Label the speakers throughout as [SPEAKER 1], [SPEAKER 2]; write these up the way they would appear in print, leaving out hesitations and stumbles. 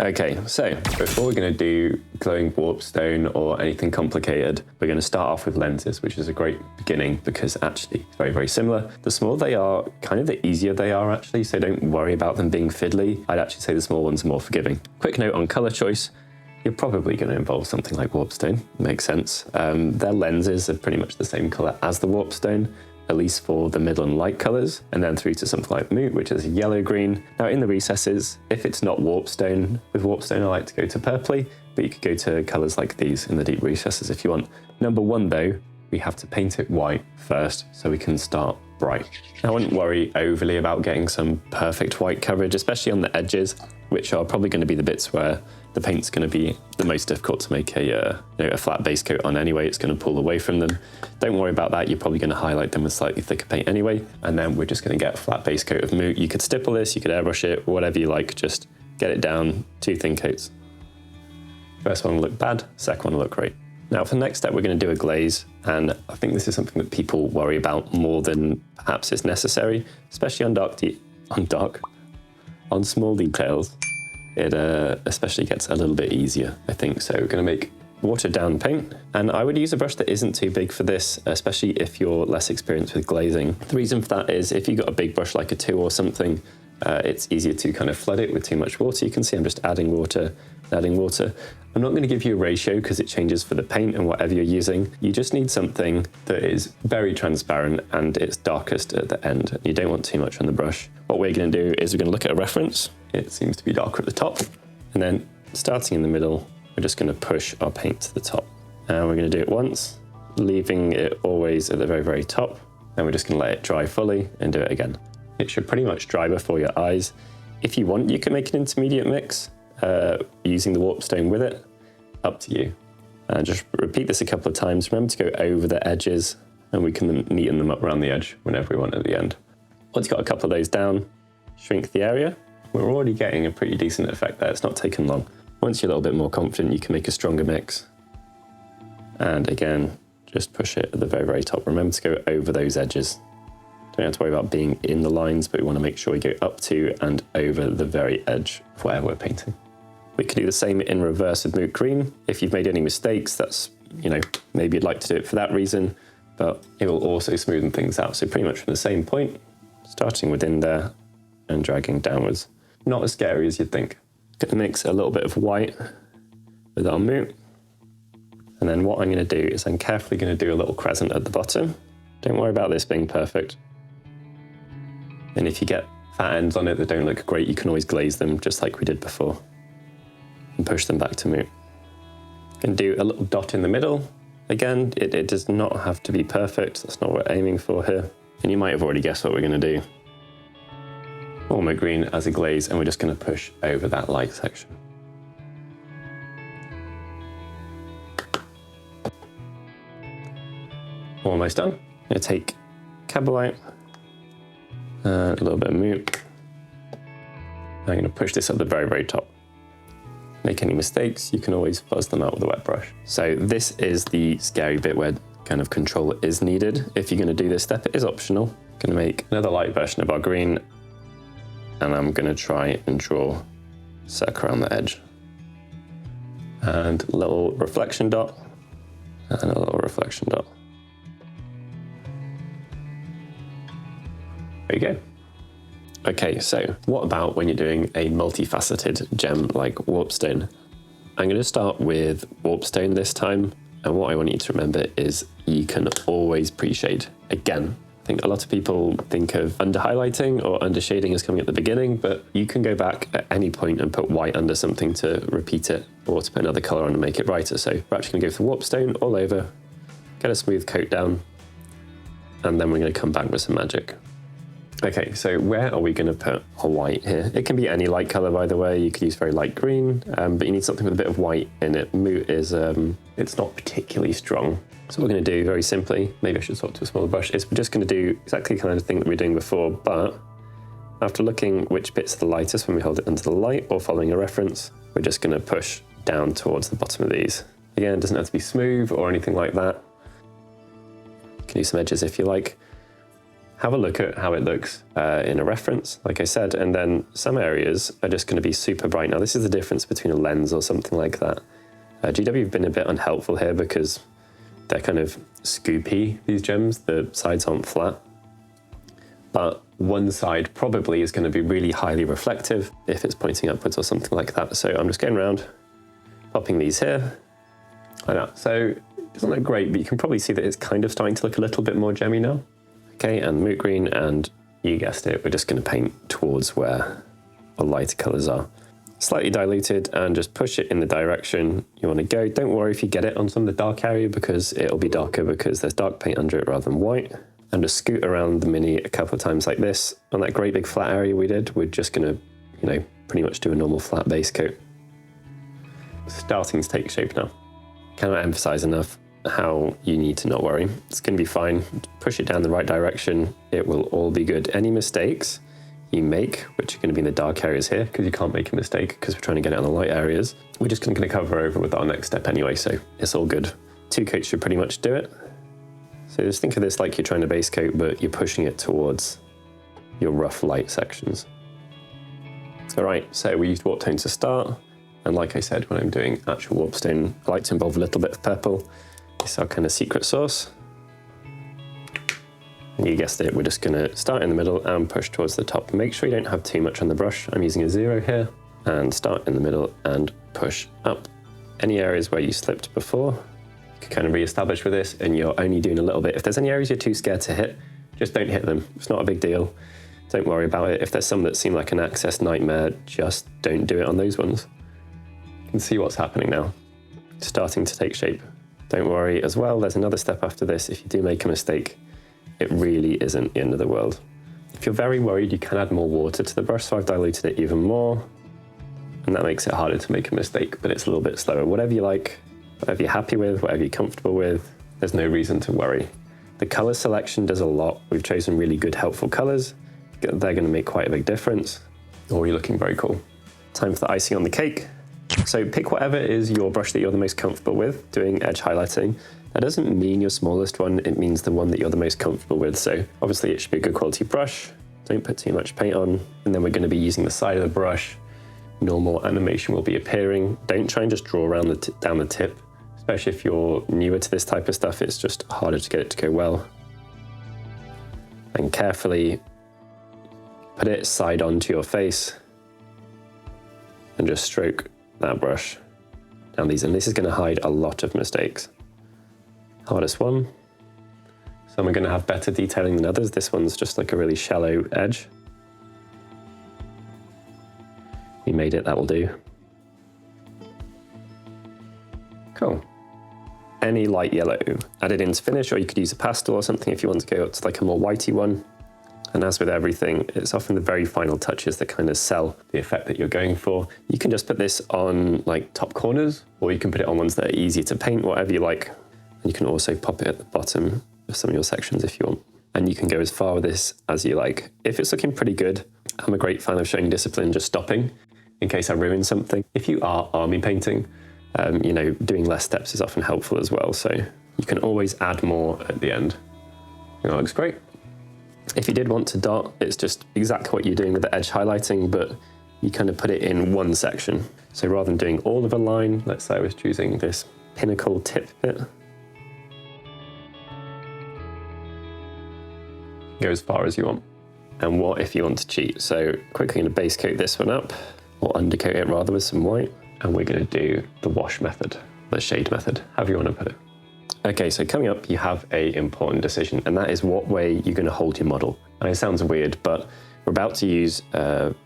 [SPEAKER 1] Okay, so before we're going to do glowing warpstone or anything complicated, we're going to start off with lenses, which is a great beginning because actually it's very, very similar. The smaller they are, kind of the easier they are actually, so don't worry about them being fiddly. I'd actually say the small ones are more forgiving. Quick note on color choice. You're probably going to involve something like warpstone, makes sense. Their lenses are pretty much the same color as the warpstone, at least for the middle and light colors, and then through to something like Moot, which is yellow-green. Now in the recesses, if it's not warpstone, with warpstone I like to go to purpley, but you could go to colors like these in the deep recesses if you want. Number one though, we have to paint it white first so we can start bright. I wouldn't worry overly about getting some perfect white coverage, especially on the edges, which are probably going to be the bits where the paint's going to be the most difficult to make a flat base coat on anyway. It's going to pull away from them. Don't worry about that. You're probably going to highlight them with slightly thicker paint anyway. And then we're just going to get a flat base coat of Moot. You could stipple this, you could airbrush it, whatever you like. Just get it down, 2 thin coats. First one will look bad, second one will look great. Now for the next step, we're going to do a glaze. And I think this is something that people worry about more than perhaps is necessary, especially on small details. It especially gets a little bit easier, I think. So we're going to make watered down paint, and I would use a brush that isn't too big for this, especially if you're less experienced with glazing. The reason for that is if you've got a big brush like a 2 or something, it's easier to kind of flood it with too much water. You can see I'm just adding water. I'm not going to give you a ratio because it changes for the paint and whatever you're using. You just need something that is very transparent and it's darkest at the end. You don't want too much on the brush. What we're going to do is we're going to look at a reference. It seems to be darker at the top. And then starting in the middle, we're just going to push our paint to the top. And we're going to do it once, leaving it always at the very, very top. And we're just going to let it dry fully and do it again. It should pretty much dry before your eyes. If you want, you can make an intermediate mix using the warpstone with it. Up to you. And just repeat this a couple of times. Remember to go over the edges, and we can neaten them up around the edge whenever we want at the end. Once you've got a couple of those down, shrink the area. We're already getting a pretty decent effect there. It's not taken long. Once you're a little bit more confident, you can make a stronger mix. And again, just push it at the very, very top. Remember to go over those edges. Don't have to worry about being in the lines, but we want to make sure we go up to and over the very edge of where we're painting. We could do the same in reverse with Moot Green. If you've made any mistakes, that's, maybe you'd like to do it for that reason, but it will also smoothen things out. So pretty much from the same point, starting within there and dragging downwards. Not as scary as you'd think. Going to mix a little bit of white with our Moot. And then what I'm going to do is I'm carefully going to do a little crescent at the bottom. Don't worry about this being perfect. And if you get fat ends on it that don't look great, you can always glaze them just like we did before. And push them back to Moot. And do a little dot in the middle. Again, it does not have to be perfect. That's not what we're aiming for here. And you might have already guessed what we're going to do. More green as a glaze, and we're just going to push over that light section. Almost done. I'm going to take Cabalite, a little bit of Moot. I'm going to push this at the very, very top. Make any mistakes, you can always fuzz them out with a wet brush. So this is the scary bit where kind of control is needed. If you're going to do this step, it is optional. I'm going to make another light version of our green, and I'm going to try and draw a circle around the edge. And a little reflection dot, and a little reflection dot. There you go. Okay, so what about when you're doing a multifaceted gem like Warpstone? I'm going to start with Warpstone this time, and what I want you to remember is you can always pre-shade. Again, I think a lot of people think of under-highlighting or under-shading as coming at the beginning, but you can go back at any point and put white under something to repeat it, or to put another colour on and make it brighter. So we're actually going to go for Warpstone all over, get a smooth coat down, and then we're going to come back with some magic. Okay, so where are we going to put a white here? It can be any light colour, by the way. You could use very light green, but you need something with a bit of white in it. Moot is, it's not particularly strong. So what we're going to do very simply, maybe I should swap to a smaller brush, is we're just going to do exactly the kind of thing that we were doing before, but after looking which bit's the lightest when we hold it under the light or following a reference, we're just going to push down towards the bottom of these. Again, it doesn't have to be smooth or anything like that. You can do some edges if you like. have a look at how it looks in a reference, like I said, and then some areas are just going to be super bright. Now, this is the difference between a lens or something like that. GW have been a bit unhelpful here because they're kind of scoopy, these gems. The sides aren't flat. But one side probably is going to be really highly reflective if it's pointing upwards or something like that. So I'm just going around, popping these here, like that. So it doesn't look great, but you can probably see that it's kind of starting to look a little bit more gemmy now. Okay, and moot green, and you guessed it, we're just going to paint towards where our lighter colours are. Slightly diluted, and just push it in the direction you want to go. Don't worry if you get it on some of the dark area, because it'll be darker because there's dark paint under it rather than white. And just scoot around the mini a couple of times like this. On that great big flat area we did, we're just going to, you know, pretty much do a normal flat base coat. Starting to take shape now. Cannot emphasize enough how you need to not worry. It's going to be fine. Push it down the right direction. It will all be good. Any mistakes you make, which are going to be in the dark areas here, because you can't make a mistake because we're trying to get it on the light areas, we're just going to cover over with our next step anyway, so it's all good. 2 coats should pretty much do it. So just think of this like you're trying to base coat, but you're pushing it towards your rough light sections. All right, so we used Warpstone to start. And like I said, when I'm doing actual Warpstone, I like to involve a little bit of purple. It's our kind of secret sauce. And you guessed it, we're just gonna start in the middle and push towards the top. Make sure you don't have too much on the brush. I'm using a 0 here, and start in the middle and push up. Any areas where you slipped before, kind of re-establish with this, and you're only doing a little bit. If there's any areas you're too scared to hit, just don't hit them. It's not a big deal. Don't worry about it. If there's some that seem like an access nightmare, just don't do it on those ones. You can see what's happening now. It's starting to take shape. Don't worry as well, there's another step after this. If you do make a mistake, it really isn't the end of the world. If you're very worried, you can add more water to the brush, so I've diluted it even more, and that makes it harder to make a mistake, but it's a little bit slower. Whatever you like, whatever you're happy with, whatever you're comfortable with, there's no reason to worry. The color selection does a lot. We've chosen really good, helpful colors. They're going to make quite a big difference. Oh, you're looking very cool. Time for the icing on the cake. So pick whatever is your brush that you're the most comfortable with doing edge highlighting. That doesn't mean your smallest one, it means the one that you're the most comfortable with. So obviously it should be a good quality brush. Don't put too much paint on. And then we're going to be using the side of the brush. Normal animation will be appearing. Don't try and just draw around down the tip. Especially if you're newer to this type of stuff, it's just harder to get it to go well. And carefully put it side onto your face and just stroke that brush down these. And this is going to hide a lot of mistakes. Hardest one. Some are going to have better detailing than others. This one's just like a really shallow edge. We made it, that will do. Cool. Any light yellow, add it into finish, or you could use a pastel or something if you want to go up to like a more whitey one. And as with everything, it's often the very final touches that kind of sell the effect that you're going for. You can just put this on like top corners, or you can put it on ones that are easier to paint, whatever you like. And you can also pop it at the bottom of some of your sections if you want. And you can go as far with this as you like. If it's looking pretty good, I'm a great fan of showing discipline, just stopping in case I ruin something. If you are army painting, you know, doing less steps is often helpful as well. So you can always add more at the end. That looks great. If you did want to dot, it's just exactly what you're doing with the edge highlighting, but you kind of put it in one section. So rather than doing all of a line, let's say I was choosing this pinnacle tip bit. Go as far as you want. And what if you want to cheat? So quickly going to base coat this one up, or undercoat it rather with some white. And we're going to do the wash method, the shade method, however you want to put it. Okay, so coming up, you have an important decision, and that is what way you're going to hold your model. And it sounds weird, but we're about to use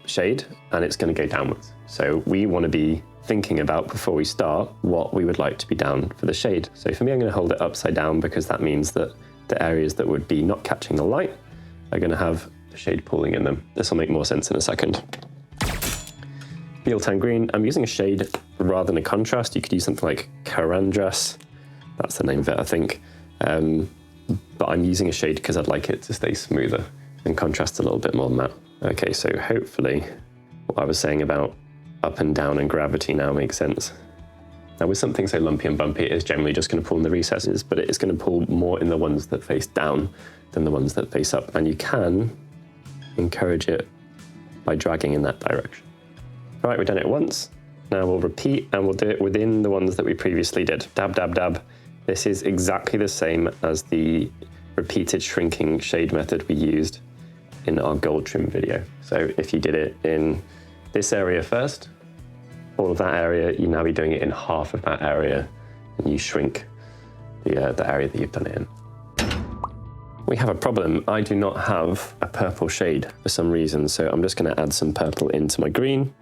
[SPEAKER 1] shade, and it's going to go downwards. So we want to be thinking about, before we start, what we would like to be down for the shade. So for me, I'm going to hold it upside down, because that means that the areas that would be not catching the light are going to have the shade pooling in them. This will make more sense in a second. Tan green, I'm using a shade rather than a contrast. You could use something like Carandras. That's the name of it, I think. But I'm using a shade because I'd like it to stay smoother and contrast a little bit more matte. Okay, so hopefully what I was saying about up and down and gravity now makes sense. Now with something so lumpy and bumpy, it is generally just going to pull in the recesses, but it is going to pull more in the ones that face down than the ones that face up, and you can encourage it by dragging in that direction. All right, we've done it once. Now we'll repeat, and we'll do it within the ones that we previously did. Dab, dab, dab. This is exactly the same as the repeated shrinking shade method we used in our gold trim video. So if you did it in this area first, all of that area, you now be doing it in half of that area, and you shrink the area that you've done it in. We have a problem. I do not have a purple shade for some reason, so I'm just going to add some purple into my green,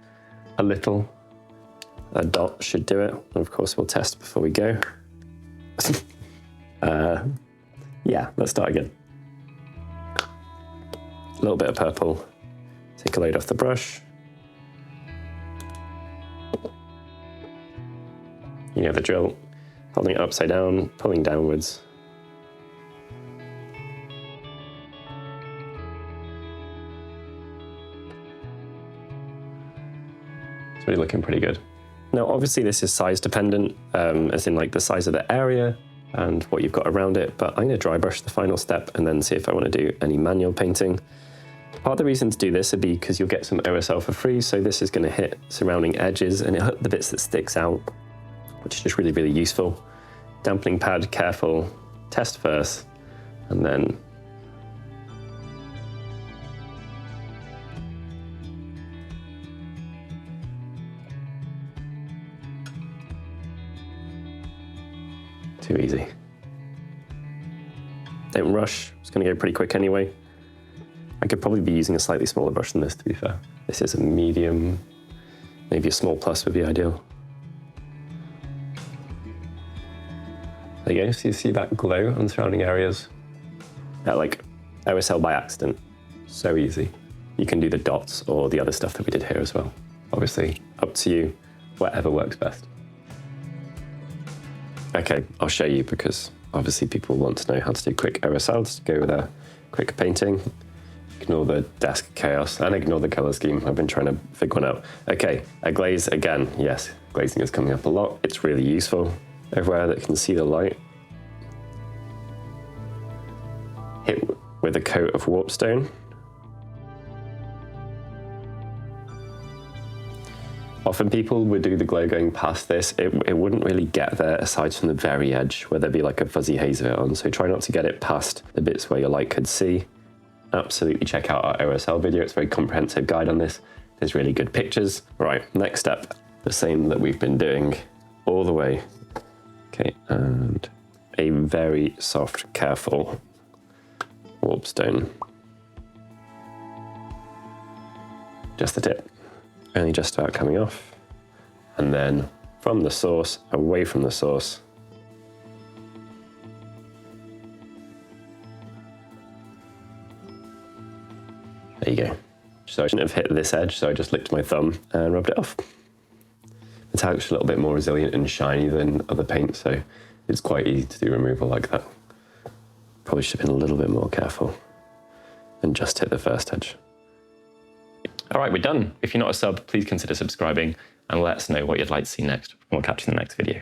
[SPEAKER 1] a little. A dot should do it. And of course, we'll test before we go. Yeah, let's start again. A little bit of purple. Take a load off the brush. You know the drill. Holding it upside down, pulling downwards. It's really looking pretty good. Now, obviously this is size dependent, as in like the size of the area and what you've got around it, but I'm gonna dry brush the final step and then see if I wanna do any manual painting. Part of the reason to do this would be because you'll get some OSL for free, so this is gonna hit surrounding edges and it'll hit the bits that sticks out, which is just really, really useful. Dampening pad, careful, test first, and then too easy. Don't rush, it's gonna go pretty quick anyway. I could probably be using a slightly smaller brush than this, to be fair. This is a medium, maybe a small plus would be ideal. There you go, so you see that glow on surrounding areas? Like OSL by accident, so easy. You can do the dots or the other stuff that we did here as well. Obviously, up to you, whatever works best. Okay, I'll show you because obviously people want to know how to do quick OSL. Just go with a quick painting. Ignore the desk chaos and ignore the color scheme. I've been trying to figure one out. Okay, a glaze again. Yes, glazing is coming up a lot. It's really useful. Everywhere that can see the light. Hit with a coat of Warpstone. Often people would do the glow going past this. It wouldn't really get there aside from the very edge where there'd be like a fuzzy haze of it on. So try not to get it past the bits where your light could see. Absolutely check out our OSL video. It's a very comprehensive guide on this. There's really good pictures. Right, next step, the same that we've been doing all the way. Okay, and a very soft, careful Warpstone. Just the tip. Only just about coming off, and then from the source, away from the source. There you go. So I shouldn't have hit this edge, so I just licked my thumb and rubbed it off. It's actually a little bit more resilient and shiny than other paint, so it's quite easy to do removal like that. Probably should have been a little bit more careful and just hit the first edge. All right, we're done. If you're not a sub, please consider subscribing and let us know what you'd like to see next. We'll catch you in the next video.